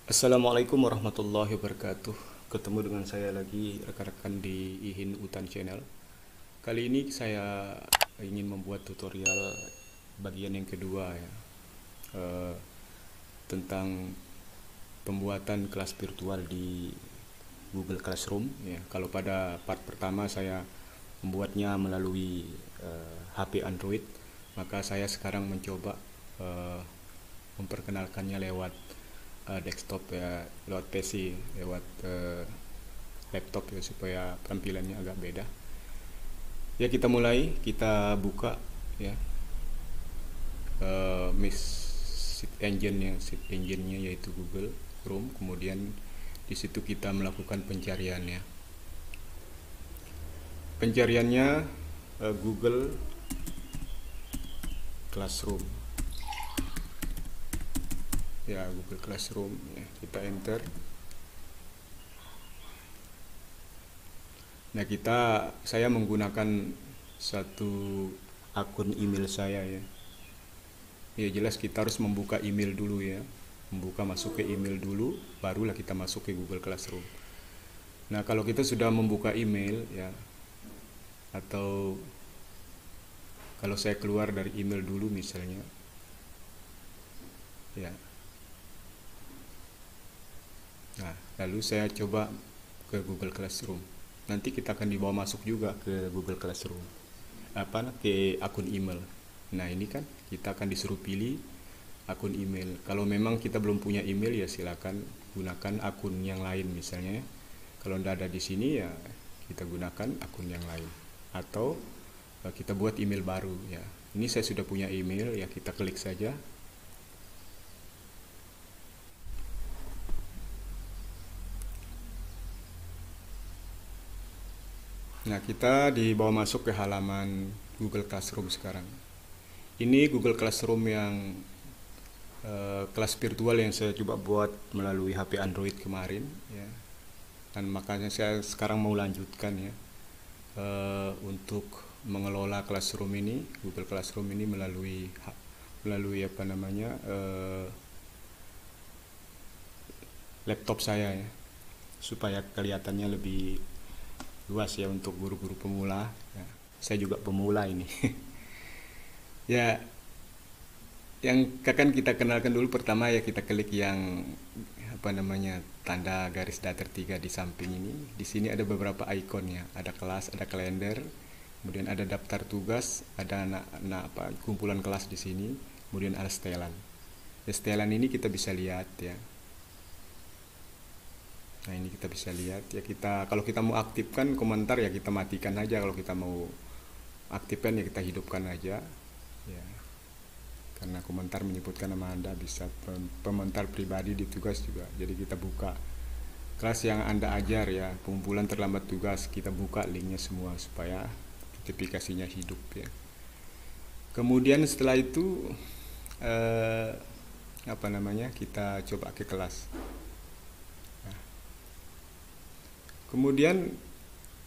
Assalamualaikum warahmatullahi wabarakatuh. Ketemu dengan saya lagi rekan-rekan di Ihin Utan Channel. Kali ini saya ingin membuat tutorial bagian yang kedua ya, eh, tentang pembuatan kelas virtual di Google Classroom ya. Kalau pada part pertama saya membuatnya melalui HP Android, maka saya sekarang mencoba eh, memperkenalkannya lewat desktop ya, lewat PC, lewat laptop ya, supaya tampilannya agak beda. Ya, kita mulai, kita buka ya, search engine-nya yaitu Google Chrome. Kemudian di situ kita melakukan pencariannya. Pencariannya Google Classroom ya, Google Classroom ya, kita enter. Nah, saya menggunakan satu akun email saya ya. Ya, jelas kita harus membuka email dulu ya. Masuk ke email dulu, barulah kita masuk ke Google Classroom. Nah, kalau kita sudah membuka email ya, atau kalau saya keluar dari email dulu misalnya ya. Nah, lalu saya coba ke Google Classroom. Nanti kita akan dibawa masuk juga ke Google Classroom, ke akun email. Nah, ini kan kita akan disuruh pilih akun email. Kalau memang kita belum punya email ya silakan gunakan akun yang lain misalnya. Kalau tidak ada di sini ya kita gunakan akun yang lain, atau kita buat email baru ya. Ini saya sudah punya email ya, kita klik saja. Nah, kita dibawa masuk ke halaman Google Classroom sekarang. Ini Google Classroom yang kelas virtual yang saya coba buat melalui HP Android kemarin ya. Dan makanya saya sekarang mau lanjutkan ya, untuk mengelola Classroom ini, Google Classroom ini melalui laptop saya ya, supaya kelihatannya lebih luas ya untuk guru-guru pemula ya. Saya juga pemula ini. Ya, yang akan kita kenalkan dulu pertama ya, kita klik yang tanda garis datar 3 di samping ini. Di sini ada beberapa ikon ya, ada kelas, ada kalender, kemudian ada daftar tugas, ada kumpulan kelas di sini, kemudian ada setelan. Ya, setelan ini kita bisa lihat ya. Nah, ini kita bisa lihat ya, kalau kita mau aktifkan komentar ya kita matikan aja, kalau kita mau aktifkan ya kita hidupkan aja ya. Karena komentar menyebutkan nama Anda, bisa komentar pribadi di tugas juga. Jadi kita buka kelas yang Anda ajar ya, pengumpulan terlambat tugas, kita buka linknya semua supaya notifikasinya hidup ya. Kemudian setelah itu kita coba ke kelas. Kemudian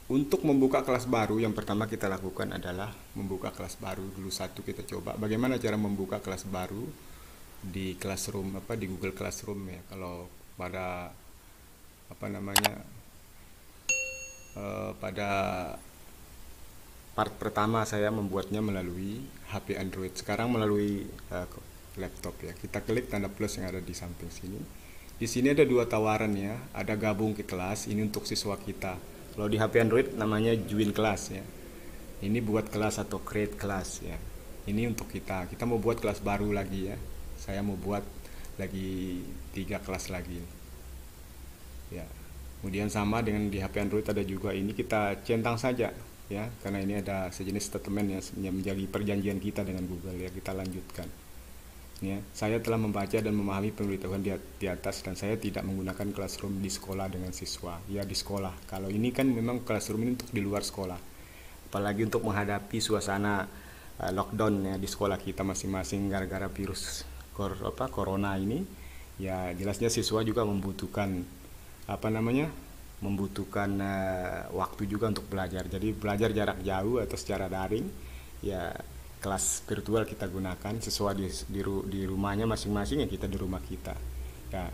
untuk membuka kelas baru, yang pertama kita lakukan adalah membuka kelas baru dulu. Kita coba bagaimana cara membuka kelas baru di Classroom di Google Classroom ya. Kalau pada pada part pertama saya membuatnya melalui HP Android. Sekarang melalui laptop ya. Kita klik tanda plus yang ada di samping sini. Di sini ada dua tawaran ya, ada gabung ke kelas, ini untuk siswa kita. Kalau di HP Android namanya join kelas ya. Ini buat kelas atau create kelas ya. Ini untuk kita mau buat kelas baru lagi ya. Saya mau buat lagi 3 kelas lagi ya. Kemudian sama dengan di HP Android ada juga ini, kita centang saja ya, karena ini ada sejenis statement yang menjadi perjanjian kita dengan Google ya. Kita lanjutkan. Ya, saya telah membaca dan memahami pemberitahuan di atas, dan saya tidak menggunakan Classroom di sekolah dengan siswa. Ya, di sekolah. Kalau ini kan memang Classroom ini untuk di luar sekolah. Apalagi untuk menghadapi suasana lockdown ya di sekolah kita masing-masing gara-gara virus corona ini. Ya, jelasnya siswa juga membutuhkan waktu juga untuk belajar. Jadi belajar jarak jauh atau secara daring ya, kelas virtual kita gunakan sesuai di rumahnya masing-masing ya, kita di rumah kita ya.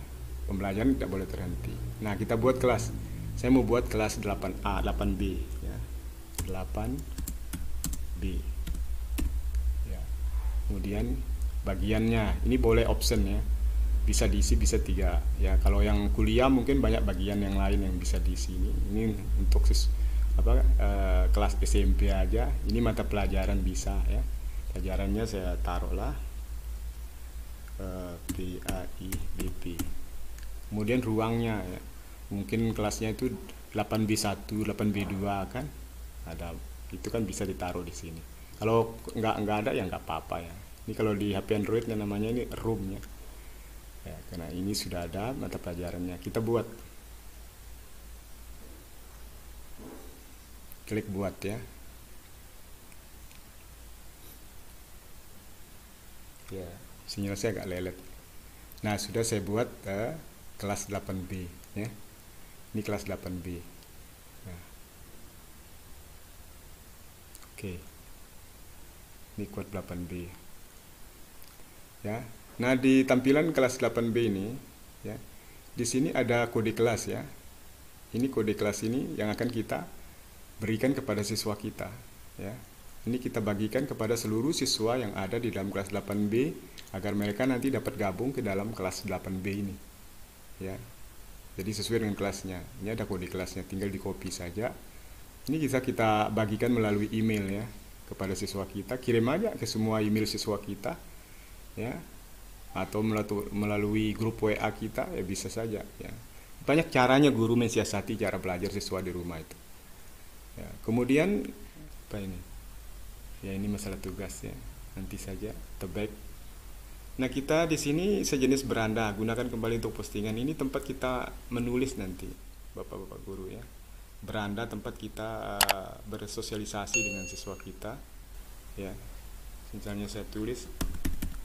pembelajaran tidak boleh terhenti. Nah, kita buat kelas. Saya mau buat kelas 8A, 8B ya. 8B. Ya. Kemudian bagiannya ini boleh option ya. Bisa diisi, bisa tidak. Ya, kalau yang kuliah mungkin banyak bagian yang lain yang bisa diisi. Ini untuk kelas SMP aja. Ini mata pelajaran bisa ya. Pelajarannya saya taruhlah PAIBP. Kemudian ruangnya ya. Mungkin kelasnya itu 8B1, 8B2 kan ada, itu kan bisa ditaruh di sini. Kalau nggak ada ya nggak apa-apa ya. Ini kalau di HP Android namanya ini room ya. Ya, karena ini sudah ada mata pelajarannya. Kita buat, klik buat ya. Ya, sinyal saya agak lelet. Nah, sudah saya buat kelas 8B ya. Ini kelas 8B. Nah, oke. Ini kode 8B. Ya. Nah, di tampilan kelas 8B ini ya, di sini ada kode kelas ya. Ini kode kelas ini yang akan kita berikan kepada siswa kita ya. Ini kita bagikan kepada seluruh siswa yang ada di dalam kelas 8B agar mereka nanti dapat gabung ke dalam kelas 8B ini ya. Jadi sesuai dengan kelasnya. Ini ada kode kelasnya, tinggal di copy saja. Ini bisa kita bagikan melalui email ya kepada siswa kita. Kirim aja ke semua email siswa kita ya, atau melalui grup WA kita ya, bisa saja ya. Banyak caranya guru mensiasati cara belajar siswa di rumah itu ya. Kemudian apa ini ya, ini masalah tugas ya, nanti saja tebak. Nah, kita di sini sejenis beranda, gunakan kembali untuk postingan. Ini tempat kita menulis nanti bapak-bapak guru ya. Beranda tempat kita bersosialisasi dengan siswa kita ya. Misalnya saya tulis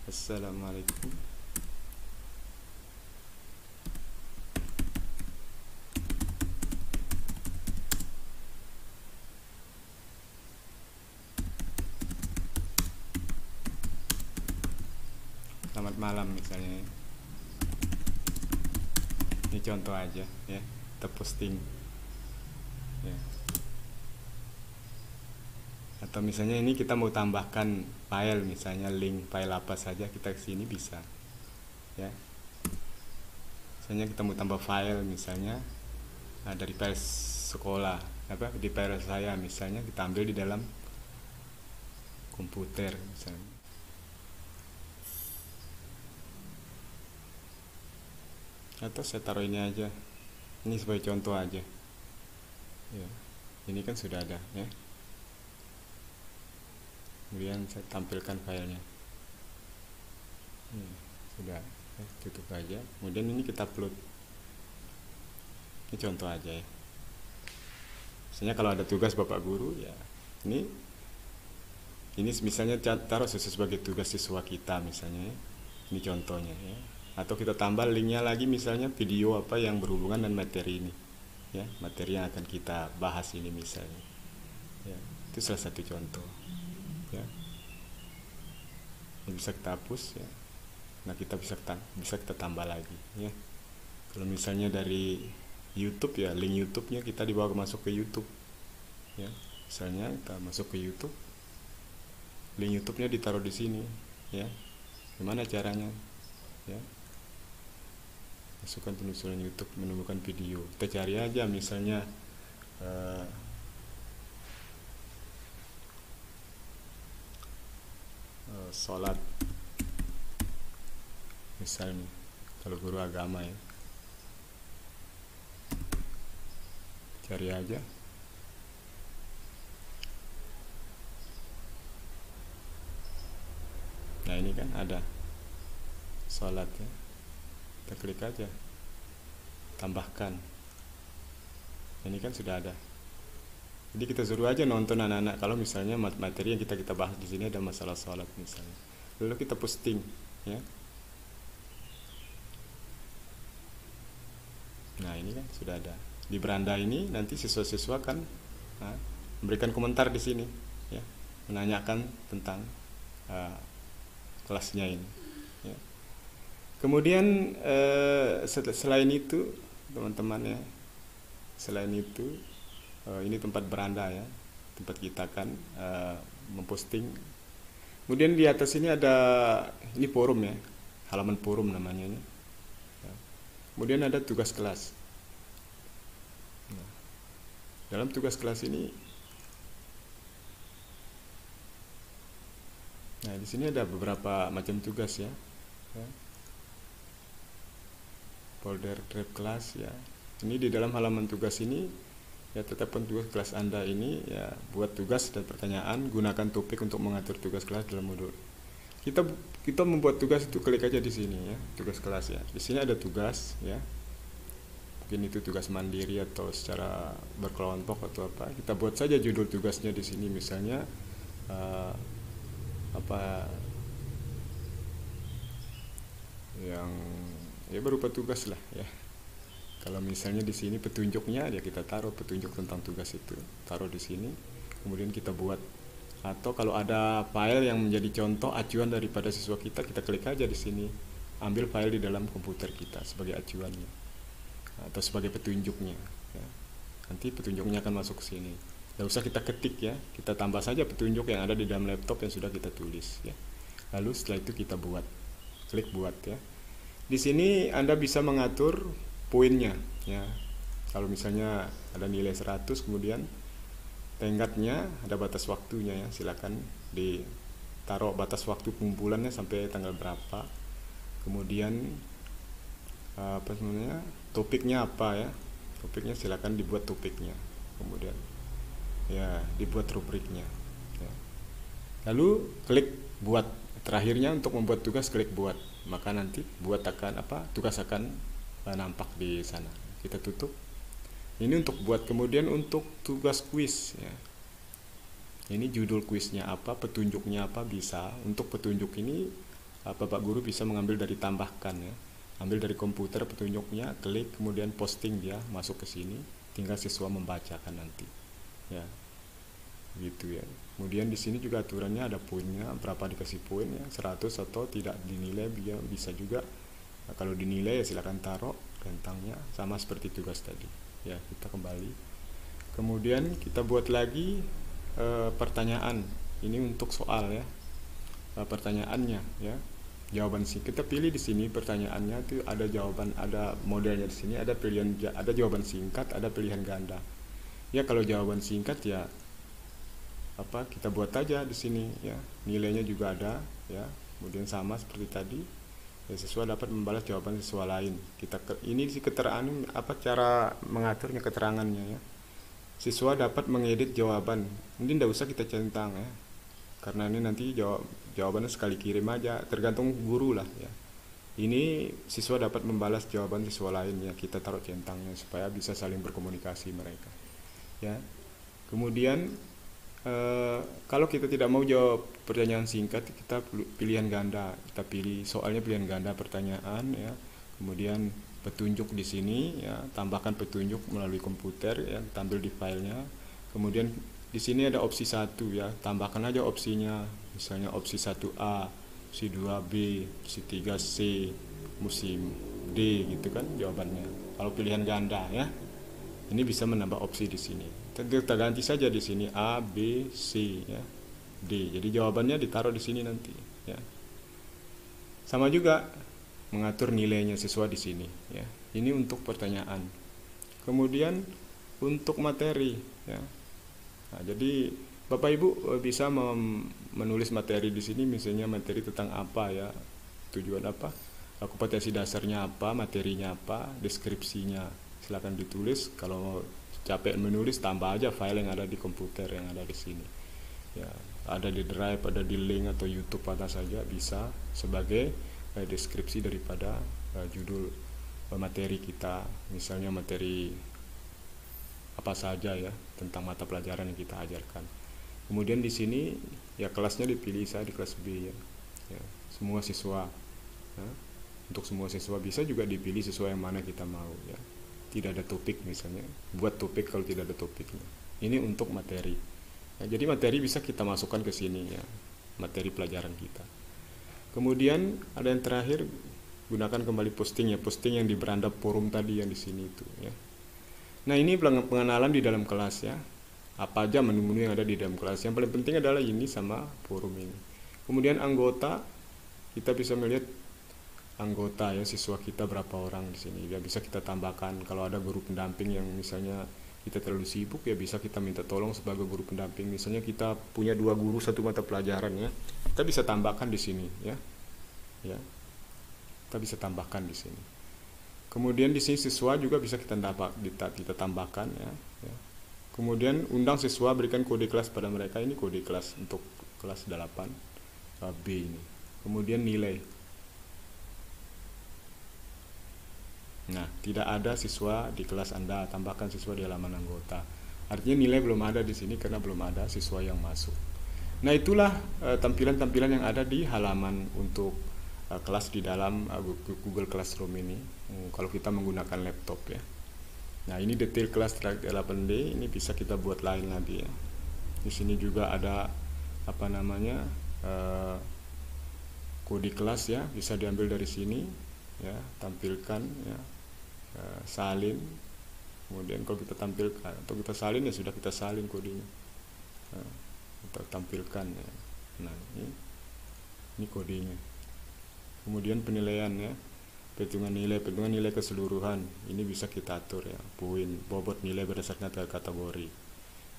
Assalamualaikum selamat malam misalnya. Ini contoh aja ya, kita posting ya. Atau misalnya ini kita mau tambahkan file, misalnya link file apa saja, kita kesini bisa ya. Misalnya kita mau tambah file, misalnya dari file sekolah di file saya, misalnya kita ambil di dalam komputer misalnya. Atau saya taruh ini aja, ini sebagai contoh aja ya. Ini kan sudah ada ya. Kemudian saya tampilkan filenya sudah ya, tutup aja. Kemudian ini kita upload. Ini contoh aja ya. Misalnya kalau ada tugas bapak guru ya, ini misalnya taruh sebagai tugas siswa kita misalnya ya. Ini contohnya ya. Atau kita tambah linknya lagi, misalnya video apa yang berhubungan dengan materi ini ya, materi yang akan kita bahas ini misalnya ya. Itu salah satu contoh ya. Ini bisa kita hapus ya. Nah, kita bisa kita tambah lagi ya. Kalau misalnya dari YouTube ya, link YouTube-nya kita dibawa masuk ke YouTube ya. Misalnya kita masuk ke YouTube, link YouTube-nya ditaruh di sini ya. Gimana caranya ya? Masukkan penelusuran YouTube, menemukan video. Kita cari aja misalnya sholat misalnya, kalau guru agama ya, cari aja nah, ini kan ada sholat ya, kita klik aja, tambahkan. Ini kan sudah ada. Jadi kita suruh aja nonton anak-anak kalau misalnya materi yang kita bahas di sini ada masalah sholat misalnya. Lalu kita posting ya. Nah, ini kan sudah ada. Di beranda ini nanti siswa-siswa kan memberikan komentar di sini ya, menanyakan tentang kelasnya ini ya. Kemudian selain itu teman-teman ya, selain itu ini tempat beranda ya, tempat kita kan memposting. Kemudian di atas ini ada ini forum ya, halaman forum namanya ini. Kemudian ada tugas kelas. Nah, dalam tugas kelas ini, nah di sini ada beberapa macam tugas ya. Folder Drive kelas ya. Ini di dalam halaman tugas ini ya, tetapkan tugas kelas Anda ini ya, buat tugas dan pertanyaan, gunakan topik untuk mengatur tugas kelas dalam modul. Kita membuat tugas itu klik aja di sini ya, tugas kelas ya. Di sini ada tugas ya. Mungkin itu tugas mandiri atau secara berkelompok atau apa. Kita buat saja judul tugasnya di sini, misalnya apa yang ya berupa tugas lah ya. Kalau misalnya di sini petunjuknya ya, kita taruh petunjuk tentang tugas itu, taruh di sini. Kemudian kita buat, atau kalau ada file yang menjadi contoh acuan daripada siswa kita klik aja di sini, ambil file di dalam komputer kita sebagai acuannya atau sebagai petunjuknya ya. Nanti petunjuknya akan masuk ke sini. Tidak usah kita ketik ya, kita tambah saja petunjuk yang ada di dalam laptop yang sudah kita tulis ya. Lalu setelah itu kita buat, klik buat ya. Di sini Anda bisa mengatur poinnya ya. Kalau misalnya ada nilai 100, kemudian tenggatnya ada batas waktunya ya, silakan ditaruh batas waktu pengumpulannya sampai tanggal berapa. Kemudian apa sebenarnya topiknya apa ya, topiknya silakan dibuat topiknya. Kemudian ya dibuat rubriknya ya. Lalu klik buat. Terakhirnya untuk membuat tugas klik buat, maka nanti tugas akan nampak di sana. Kita tutup. Ini untuk buat. Kemudian untuk tugas kuis ya, ini judul kuisnya apa, petunjuknya apa, bisa. Untuk petunjuk ini Bapak Guru bisa mengambil dari tambahkan ya, ambil dari komputer petunjuknya, klik, kemudian posting, dia masuk ke sini, tinggal siswa membacakan nanti ya, gitu ya. Kemudian di sini juga aturannya ada poinnya, berapa dikasih poin ya, 100 atau tidak dinilai, bisa juga. Nah, kalau dinilai ya silakan taruh rentangnya sama seperti tugas tadi ya. Kita kembali, kemudian kita buat lagi pertanyaan. Ini untuk soal ya, pertanyaannya ya, jawaban sih kita pilih di sini. Pertanyaannya itu ada jawaban, ada modelnya di sini, ada pilihan, ada jawaban singkat, ada pilihan ganda ya. Kalau jawaban singkat ya kita buat aja di sini ya, nilainya juga ada ya. Kemudian sama seperti tadi ya, siswa dapat membalas jawaban siswa lain. Ini si keterangan cara mengaturnya, keterangannya ya. Siswa dapat mengedit jawaban. Ini tidak usah kita centang ya, karena ini nanti jawabannya sekali kirim aja, tergantung guru lah ya. Ini siswa dapat membalas jawaban siswa lain ya, kita taruh centangnya supaya bisa saling berkomunikasi mereka ya. Kemudian kalau kita tidak mau jawab pertanyaan singkat, kita pilihan ganda. Kita pilih soalnya pilihan ganda pertanyaan ya. Kemudian petunjuk di sini ya, tambahkan petunjuk melalui komputer ya, tampil di filenya. Kemudian di sini ada opsi 1 ya, tambahkan aja opsinya. Misalnya opsi 1A, opsi 2B, opsi 3C, opsi D gitu kan jawabannya. Kalau pilihan ganda ya. Ini bisa menambah opsi di sini. Kita ganti saja di sini A, B, C ya, D. Jadi jawabannya ditaruh di sini nanti ya. Sama juga mengatur nilainya siswa di sini ya. Ini untuk pertanyaan. Kemudian untuk materi ya. Nah, jadi Bapak Ibu bisa menulis materi di sini, misalnya materi tentang apa ya, tujuan apa, kompetensi dasarnya apa, materinya apa, deskripsinya. Silakan ditulis. Kalau capek menulis, tambah aja file yang ada di komputer yang ada di sini ya, ada di drive, ada di link atau YouTube, apa saja bisa sebagai deskripsi daripada judul materi kita. Misalnya materi apa saja ya tentang mata pelajaran yang kita ajarkan. Kemudian di sini ya kelasnya dipilih, saya di kelas B ya, semua siswa ya. Untuk semua siswa, bisa juga dipilih siswa yang mana kita mau ya. Tidak ada topik misalnya, buat topik kalau tidak ada topiknya. Ini untuk materi ya, jadi materi bisa kita masukkan ke sini ya, materi pelajaran kita. Kemudian ada yang terakhir, gunakan kembali posting yang di beranda forum tadi yang di sini itu ya. Nah, ini pengenalan di dalam kelas ya. Apa aja menu-menu yang ada di dalam kelas. Yang paling penting adalah ini sama forum ini. Kemudian anggota, kita bisa melihat anggota ya, siswa kita berapa orang di sini. Ya bisa kita tambahkan kalau ada guru pendamping yang misalnya kita terlalu sibuk, ya bisa kita minta tolong sebagai guru pendamping. Misalnya kita punya 2 guru satu mata pelajaran ya. Kita bisa tambahkan di sini ya. Ya. Kita bisa tambahkan di sini. Kemudian di sini siswa juga bisa kita tambahkan ya. Kemudian undang siswa, berikan kode kelas pada mereka. Ini kode kelas untuk kelas 8 B ini. Kemudian nilai. Nah, tidak ada siswa di kelas Anda, tambahkan siswa di halaman anggota. Artinya nilai belum ada di sini karena belum ada siswa yang masuk. Nah, itulah tampilan-tampilan yang ada di halaman untuk kelas di dalam Google Classroom ini. Kalau kita menggunakan laptop ya. Nah, ini detail kelas 8D, ini bisa kita buat lain lagi ya. Di sini juga ada apa namanya kode kelas ya, bisa diambil dari sini ya, tampilkan ya, salin. Kemudian kalau kita tampilkan atau kita salin ya sudah kita salin kodenya, kita tampilkan ya. Nah, ini kodenya. Kemudian penilaian ya, perhitungan nilai keseluruhan, ini bisa kita atur ya, poin, bobot nilai berdasarkan kategori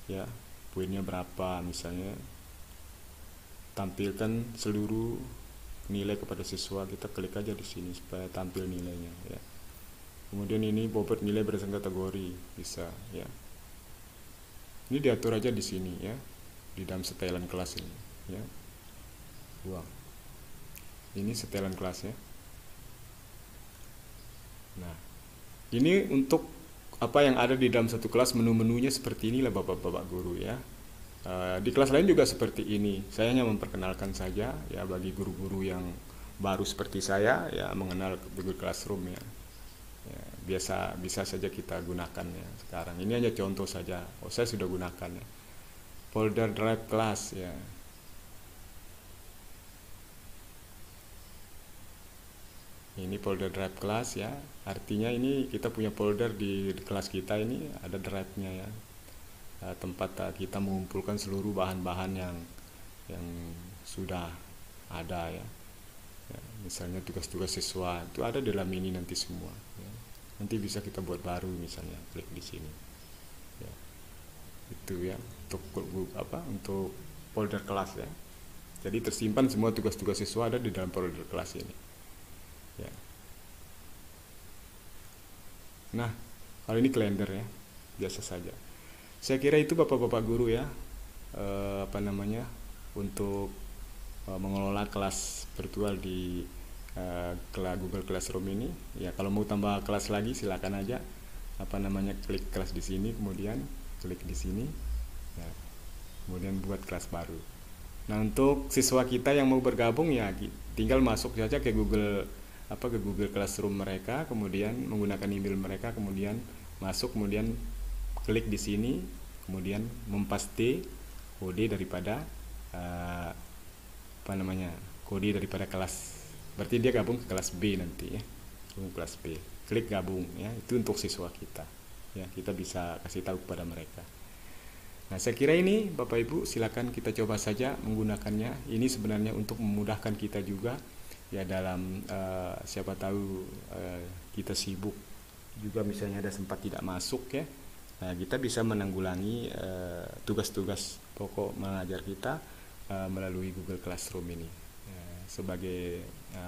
ya, poinnya berapa misalnya, tampilkan seluruh nilai kepada siswa, kita klik aja di sini supaya tampil nilainya ya. Kemudian ini bobot nilai berdasarkan kategori, bisa ya, ini diatur aja di sini ya, di dalam setelan kelas ini ya. Ini setelan kelas ya. Nah, ini untuk apa yang ada di dalam satu kelas, menu-menunya seperti inilah Bapak-bapak guru ya. Di kelas lain juga seperti ini. Saya hanya memperkenalkan saja ya bagi guru-guru yang baru seperti saya ya, mengenal Google Classroom ya. Bisa saja kita gunakan ya sekarang. Ini hanya contoh saja. Saya sudah gunakan ya. Folder drive kelas ya. Ini folder drive kelas ya, artinya ini kita punya folder di kelas kita, ini ada drive-nya ya, tempat kita mengumpulkan seluruh bahan-bahan yang sudah ada ya. Misalnya tugas-tugas siswa itu ada di dalam ini nanti semua ya. Nanti bisa kita buat baru, misalnya klik di sini ya. Itu ya untuk folder kelas ya. Jadi tersimpan semua tugas-tugas siswa ada di dalam folder kelas ini ya. Nah, kalau ini kalender ya, biasa saja. Saya kira itu Bapak-bapak guru ya, untuk mengelola kelas virtual di Google Classroom ini ya. Kalau mau tambah kelas lagi silakan aja, klik kelas di sini, kemudian klik di sini ya, kemudian buat kelas baru. Nah, untuk siswa kita yang mau bergabung ya, tinggal masuk saja ke Google Classroom mereka, kemudian menggunakan email mereka, kemudian masuk, kemudian klik di sini, kemudian mempaste kode daripada kode daripada kelas. Berarti dia gabung ke kelas B nanti ya, kelas B. Klik gabung ya, itu untuk siswa kita ya, kita bisa kasih tahu kepada mereka. Nah, saya kira ini Bapak Ibu silakan kita coba saja menggunakannya. Ini sebenarnya untuk memudahkan kita juga ya, dalam siapa tahu kita sibuk juga, misalnya ada sempat tidak masuk ya. Nah, kita bisa menanggulangi tugas-tugas pokok mengajar kita melalui Google Classroom ini sebagai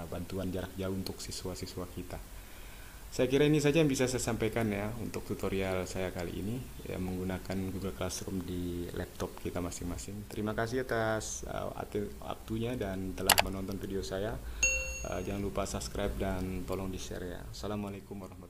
bantuan jarak jauh untuk siswa-siswa kita. Saya kira ini saja yang bisa saya sampaikan ya untuk tutorial saya kali ini ya, menggunakan Google Classroom di laptop kita masing-masing. Terima kasih atas waktunya dan telah menonton video saya. Jangan lupa subscribe dan tolong di share ya. Assalamualaikum warahmatullahi wabarakatuh.